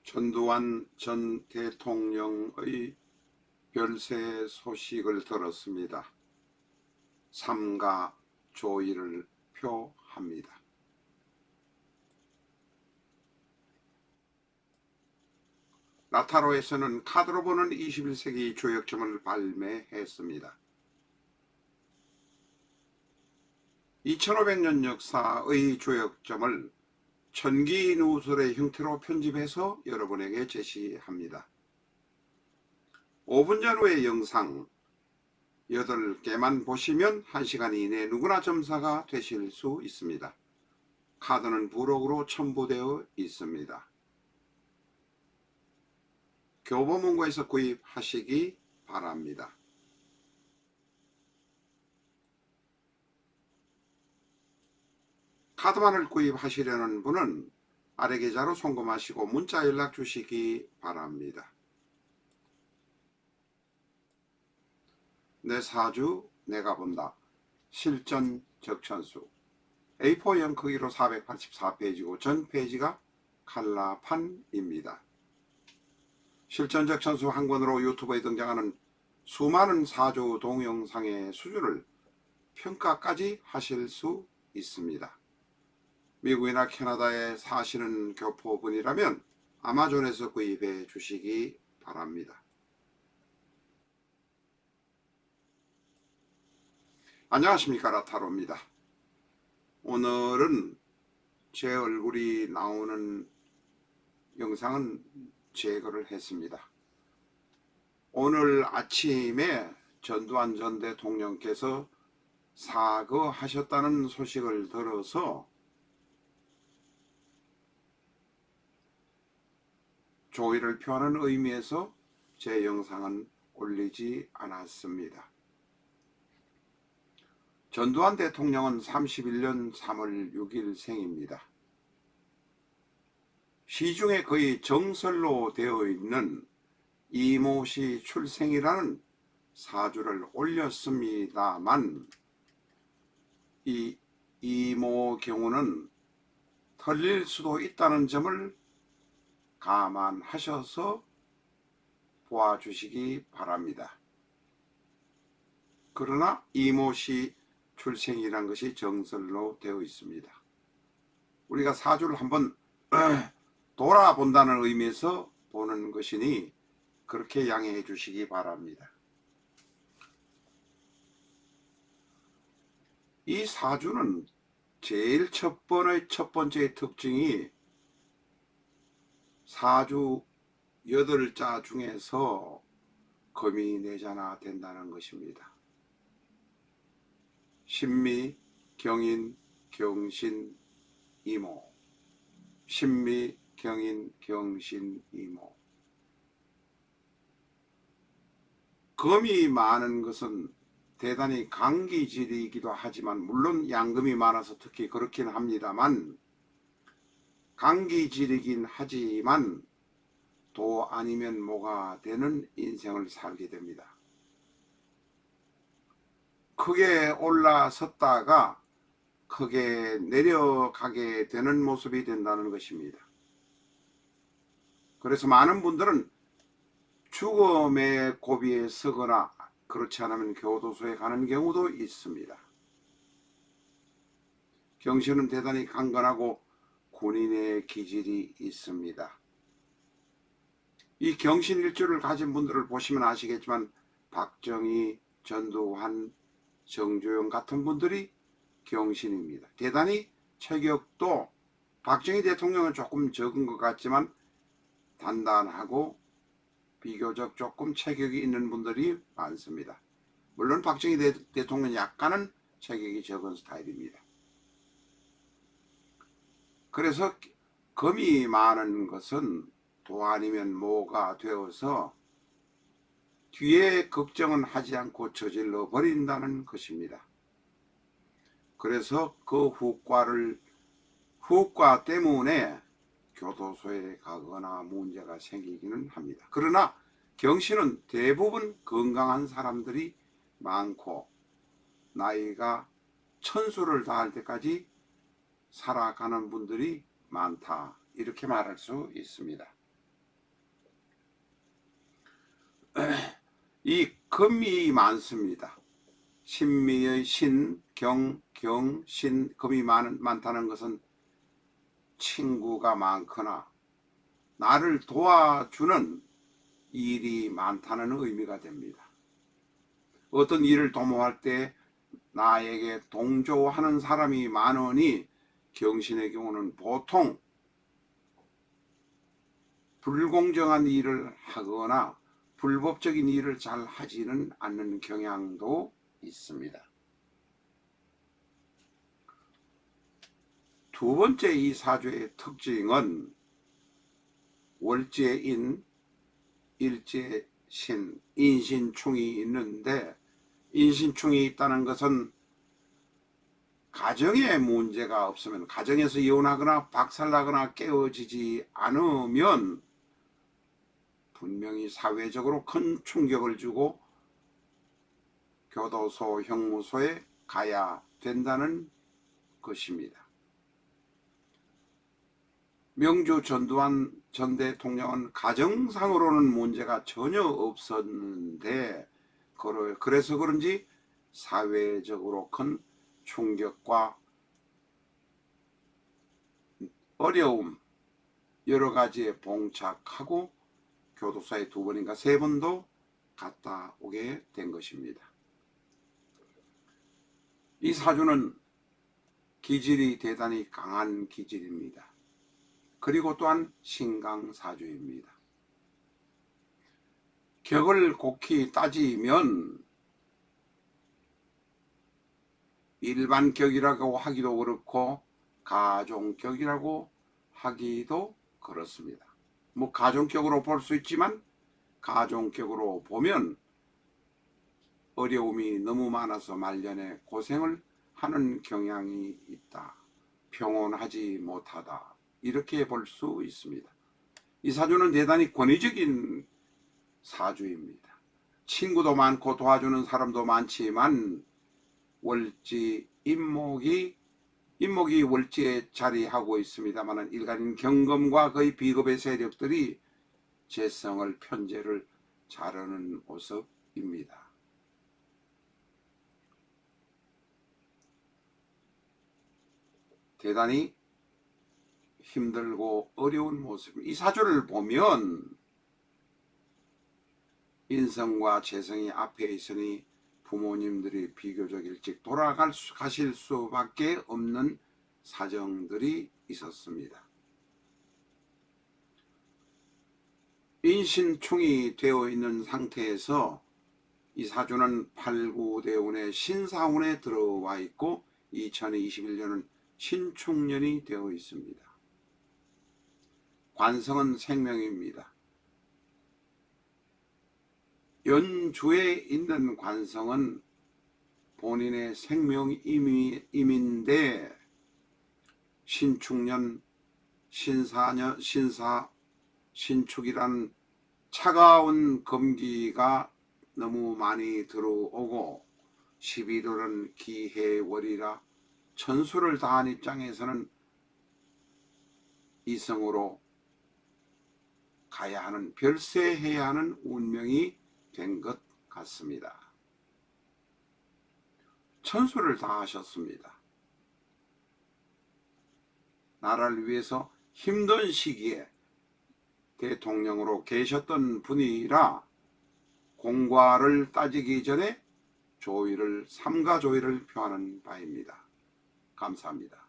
전두환 전 대통령의 별세 소식을 들었습니다. 삼가 조의를 표합니다. 라타로에서는 카드로 보는 21세기 조약점을 발매했습니다. 2500년 역사의 조약점을 천기누설의 형태로 편집해서 여러분에게 제시합니다. 5분 전후의 영상 8개만 보시면 1시간 이내에 누구나 점사가 되실 수 있습니다. 카드는 부록으로 첨부되어 있습니다. 교보문고에서 구입하시기 바랍니다. 카드만을 구입하시려는 분은 아래 계좌로 송금하시고 문자 연락 주시기 바랍니다. 내 사주 내가 본다. 실전 적천수 A4형 크기로 484페이지고 전 페이지가 칼라판입니다. 실전 적천수 한 권으로 유튜브에 등장하는 수많은 사주 동영상의 수준을 평가까지 하실 수 있습니다. 미국이나 캐나다에 사시는 교포분이라면 아마존에서 구입해 주시기 바랍니다. 안녕하십니까, 라타로입니다. 오늘은 제 얼굴이 나오는 영상은 제거를 했습니다. 오늘 아침에 전두환 전 대통령께서 사거하셨다는 소식을 들어서 조의를 표하는 의미에서 제 영상은 올리지 않았습니다. 전두환 대통령은 31년 3월 6일 생입니다. 시중에 거의 정설로 되어 있는 이모시 출생이라는 사주를 올렸습니다만 이 이모 경우는 틀릴 수도 있다는 점을 감안하셔서 보아주시기 바랍니다. 그러나 이모시 출생이란 것이 정설로 되어 있습니다. 우리가 사주를 한번 돌아본다는 의미에서 보는 것이니 그렇게 양해해 주시기 바랍니다. 이 사주는 제일 첫 번째 특징이 사주 8자 중에서 금이 4자나 된다는 것입니다. 신미, 경인, 경신, 이모. 신미, 경인, 경신, 이모. 금이 많은 것은 대단히 강기질이기도 하지만 물론 양금이 많아서 특히 그렇긴 합니다만 강기질이긴 하지만 도 아니면 뭐가 되는 인생을 살게 됩니다. 크게 올라섰다가 크게 내려가게 되는 모습이 된다는 것입니다. 그래서 많은 분들은 죽음의 고비에 서거나 그렇지 않으면 교도소에 가는 경우도 있습니다. 경신은 대단히 강건하고 군인의 기질이 있습니다. 이 경신일주를 가진 분들을 보시면 아시겠지만 박정희, 전두환, 정조영 같은 분들이 경신입니다. 대단히 체격도 박정희 대통령은 조금 적은 것 같지만 단단하고 비교적 조금 체격이 있는 분들이 많습니다. 물론 박정희 대통령은 약간은 체격이 적은 스타일입니다. 그래서 금이 많은 것은 도 아니면 모가 되어서 뒤에 걱정은 하지 않고 저질러 버린다는 것입니다. 그래서 그 후과 때문에 교도소에 가거나 문제가 생기기는 합니다. 그러나 경신은 대부분 건강한 사람들이 많고 나이가 천수를 다할 때까지 살아가는 분들이 많다, 이렇게 말할 수 있습니다. 이 금이 많습니다. 신미의 신, 경, 신, 금이 많다는 것은 친구가 많거나 나를 도와주는 일이 많다는 의미가 됩니다. 어떤 일을 도모할 때 나에게 동조하는 사람이 많으니 경신의 경우는 보통 불공정한 일을 하거나 불법적인 일을 잘 하지는 않는 경향도 있습니다. 두 번째 이 사주의 특징은 월지인, 일지신, 인신충이 있는데, 인신충이 있다는 것은 가정에 문제가 없으면, 가정에서 이혼하거나 박살나거나 깨어지지 않으면 분명히 사회적으로 큰 충격을 주고 교도소, 형무소에 가야 된다는 것입니다. 명주 전두환 전 대통령은 가정상으로는 문제가 전혀 없었는데 그래서 그런지 사회적으로 큰 충격과 어려움 여러 가지에 봉착하고 교도소에 2번인가 3번도 갔다 오게 된 것입니다. 이 사주는 기질이 대단히 강한 기질입니다. 그리고 또한 신강사주입니다. 격을 곡히 따지면 일반격이라고 하기도 그렇고 가종격이라고 하기도 그렇습니다. 뭐 가종격으로 볼 수 있지만 가종격으로 보면 어려움이 너무 많아서 말년에 고생을 하는 경향이 있다. 평온하지 못하다. 이렇게 볼 수 있습니다. 이 사주는 대단히 권위적인 사주입니다. 친구도 많고 도와주는 사람도 많지만 월지 인목이 월지에 자리하고 있습니다만 일간인 경금과 거의 비겁의 세력들이 재성을 편제를 자르는 모습입니다. 대단히 힘들고 어려운 모습입니다. 이 사주를 보면 인성과 재성이 앞에 있으니 부모님들이 비교적 일찍 돌아가실 수밖에 없는 사정들이 있었습니다. 인신충이 되어 있는 상태에서 이 사주는 8구대운의 신사운에 들어와 있고 2021년은 신축년이 되어 있습니다. 관성은 생명입니다. 연주에 있는 관성은 본인의 생명임인데 신축년, 신축이란 차가운 금기가 너무 많이 들어오고 11월은 기해월이라 천수를 다한 입장에서는 이성으로 가야 하는, 별세해야 하는 운명이 된 것 같습니다. 천수를 다하셨습니다. 나라를 위해서 힘든 시기에 대통령으로 계셨던 분이라 공과를 따지기 전에 삼가조의를 표하는 바입니다. 감사합니다.